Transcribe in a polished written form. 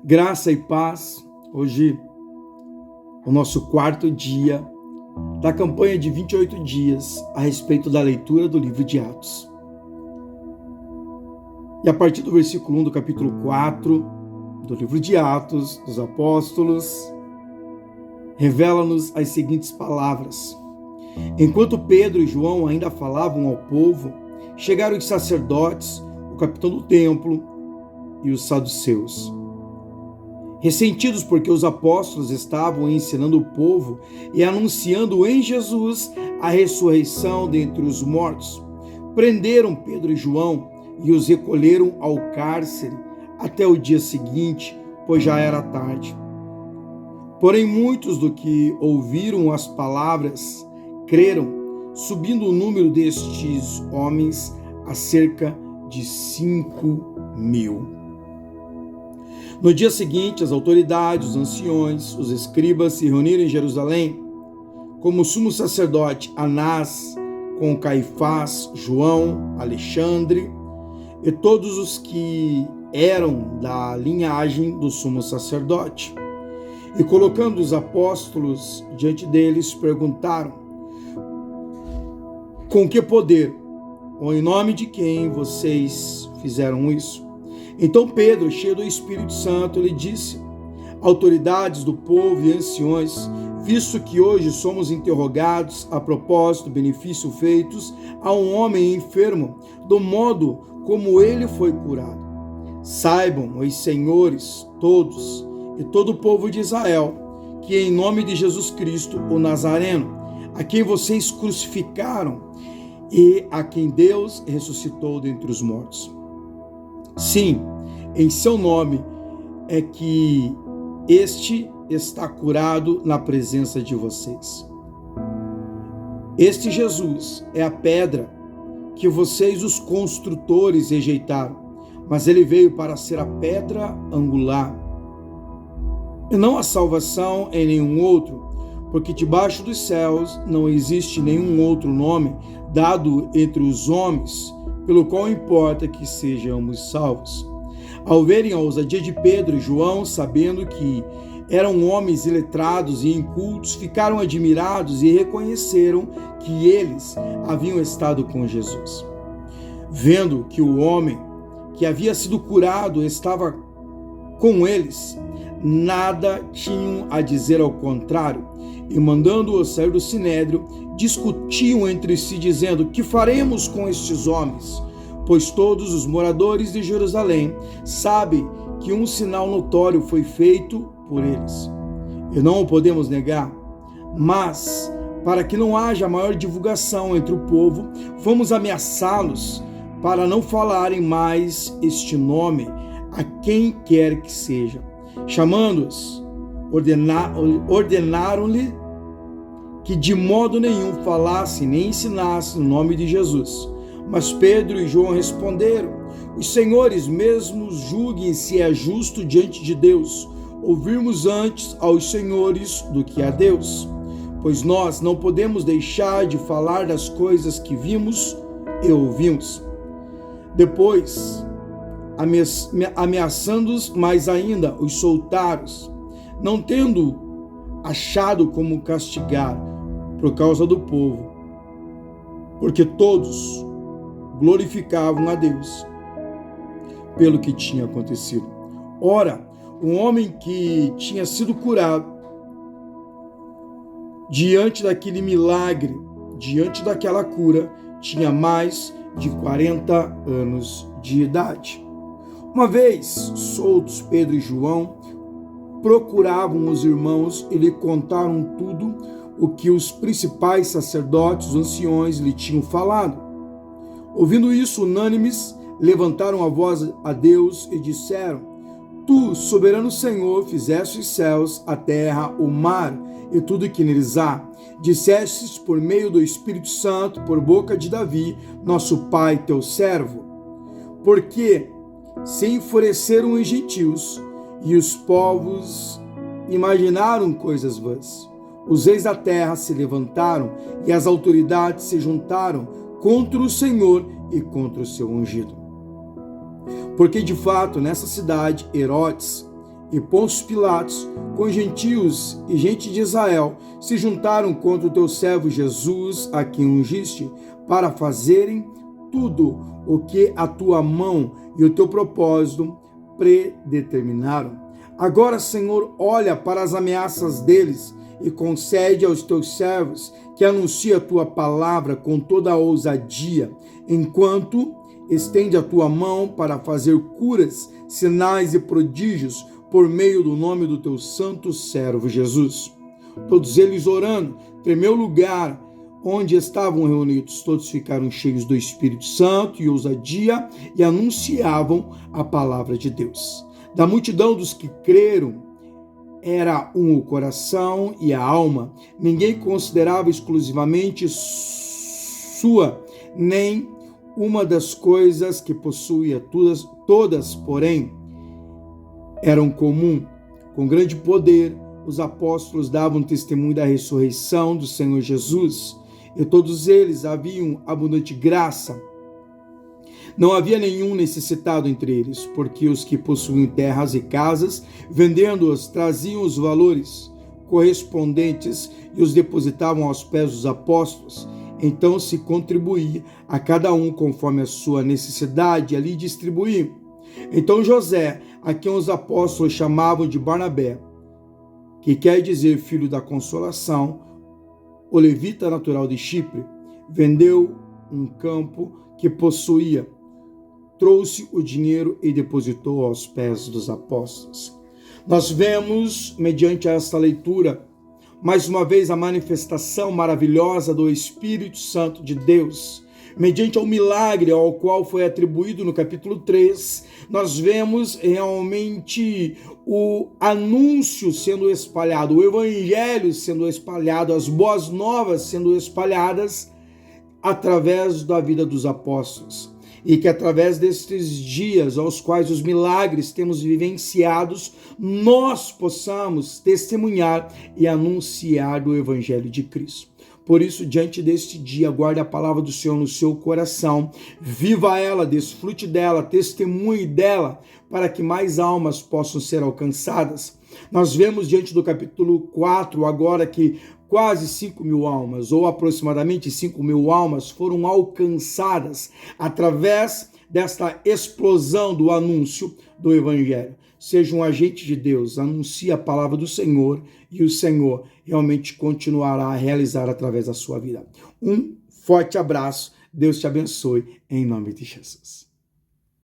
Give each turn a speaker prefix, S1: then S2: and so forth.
S1: Graça e paz. Hoje, o nosso quarto dia da campanha de 28 dias a respeito da leitura do livro de Atos. E a partir do versículo 1 do capítulo 4 do livro de Atos dos Apóstolos, revela-nos as seguintes palavras. Enquanto Pedro e João ainda falavam ao povo, chegaram os sacerdotes, o capitão do templo e os saduceus. Ressentidos porque os apóstolos estavam ensinando o povo e anunciando em Jesus a ressurreição dentre os mortos, prenderam Pedro e João e os recolheram ao cárcere até o dia seguinte, pois já era tarde. Porém, muitos do que ouviram as palavras creram, subindo o número destes homens a cerca de 5.000. No dia seguinte, as autoridades, os anciões, os escribas se reuniram em Jerusalém, como o sumo sacerdote Anás, com Caifás, João, Alexandre e todos os que eram da linhagem do sumo sacerdote. E colocando os apóstolos diante deles, perguntaram: com que poder ou em nome de quem vocês fizeram isso? Então Pedro, cheio do Espírito Santo, lhe disse: autoridades do povo e anciões, visto que hoje somos interrogados a propósito do benefício feitos a um homem enfermo, do modo como ele foi curado. Saibam, os senhores, todos, e todo o povo de Israel, que em nome de Jesus Cristo, o Nazareno, a quem vocês crucificaram e a quem Deus ressuscitou dentre os mortos. Sim, em seu nome é que este está curado na presença de vocês. Este Jesus é a pedra que vocês, os construtores, rejeitaram, mas ele veio para ser a pedra angular. E não há salvação em nenhum outro, porque debaixo dos céus não existe nenhum outro nome dado entre os homens, pelo qual importa que sejamos salvos. Ao verem a ousadia de Pedro e João, sabendo que eram homens iletrados e incultos, ficaram admirados e reconheceram que eles haviam estado com Jesus. Vendo que o homem que havia sido curado estava com eles, nada tinham a dizer ao contrário, e mandando-o sair do sinédrio, discutiam entre si, dizendo: que faremos com estes homens? Pois todos os moradores de Jerusalém sabem que um sinal notório foi feito por eles. E não o podemos negar, mas, para que não haja maior divulgação entre o povo, vamos ameaçá-los para não falarem mais este nome a quem quer que seja. Chamando-os, ordenaram-lhe que de modo nenhum falasse nem ensinasse no nome de Jesus. Mas Pedro e João responderam: os senhores mesmos julguem se é justo diante de Deus ouvirmos antes aos senhores do que a Deus, pois nós não podemos deixar de falar das coisas que vimos e ouvimos. Depois, ameaçando-os mais ainda, os soltaram, não tendo achado como castigar por causa do povo, porque todos glorificavam a Deus pelo que tinha acontecido. Ora, um homem que tinha sido curado diante daquele milagre, diante daquela cura, tinha mais de 40 anos de idade. Uma vez soltos, Pedro e João procuravam os irmãos e lhe contaram tudo o que os principais sacerdotes, os anciões, lhe tinham falado. Ouvindo isso, unânimes, levantaram a voz a Deus e disseram: tu, soberano Senhor, fizeste os céus, a terra, o mar e tudo que neles há. Dissestes por meio do Espírito Santo, por boca de Davi, nosso pai, teu servo. Porque se enfureceram os gentios e os povos imaginaram coisas vãs. Os reis da terra se levantaram e as autoridades se juntaram contra o Senhor e contra o seu ungido. Porque de fato nessa cidade Herodes e Pôncio Pilatos, com gentios e gente de Israel, se juntaram contra o teu servo Jesus, a quem ungiste, para fazerem tudo o que a tua mão e o teu propósito predeterminaram. Agora, Senhor, olha para as ameaças deles e concede aos teus servos que anunciem a tua palavra com toda a ousadia, enquanto estende a tua mão para fazer curas, sinais e prodígios por meio do nome do teu santo servo Jesus. Todos eles orando, tremeu o lugar onde estavam reunidos. Todos ficaram cheios do Espírito Santo e ousadia e anunciavam a palavra de Deus. Da multidão dos que creram, era um o coração e a alma. Ninguém considerava exclusivamente sua, nem uma das coisas que possuía. Todas, porém, eram comum. Com grande poder, os apóstolos davam testemunho da ressurreição do Senhor Jesus, e todos eles haviam abundante graça. Não havia nenhum necessitado entre eles, porque os que possuíam terras e casas, vendendo-as, traziam os valores correspondentes e os depositavam aos pés dos apóstolos. Então se contribuía a cada um conforme a sua necessidade, e ali distribuíam. Então José, a quem os apóstolos chamavam de Barnabé, que quer dizer filho da consolação, o levita natural de Chipre, vendeu um campo que possuía, trouxe o dinheiro e depositou aos pés dos apóstolos. Nós vemos, mediante esta leitura, mais uma vez a manifestação maravilhosa do Espírito Santo de Deus. Mediante ao milagre ao qual foi atribuído no capítulo 3, nós vemos realmente o anúncio sendo espalhado, o evangelho sendo espalhado, as boas novas sendo espalhadas através da vida dos apóstolos. E que através destes dias aos quais os milagres temos vivenciados, nós possamos testemunhar e anunciar o Evangelho de Cristo. Por isso, diante deste dia, guarde a palavra do Senhor no seu coração, viva ela, desfrute dela, testemunhe dela, para que mais almas possam ser alcançadas. Nós vemos diante do capítulo 4 agora que quase 5.000 almas, ou aproximadamente 5.000 almas, foram alcançadas através desta explosão do anúncio do Evangelho. Seja um agente de Deus, anuncie a palavra do Senhor e o Senhor realmente continuará a realizar através da sua vida. Um forte abraço, Deus te abençoe, em nome de Jesus.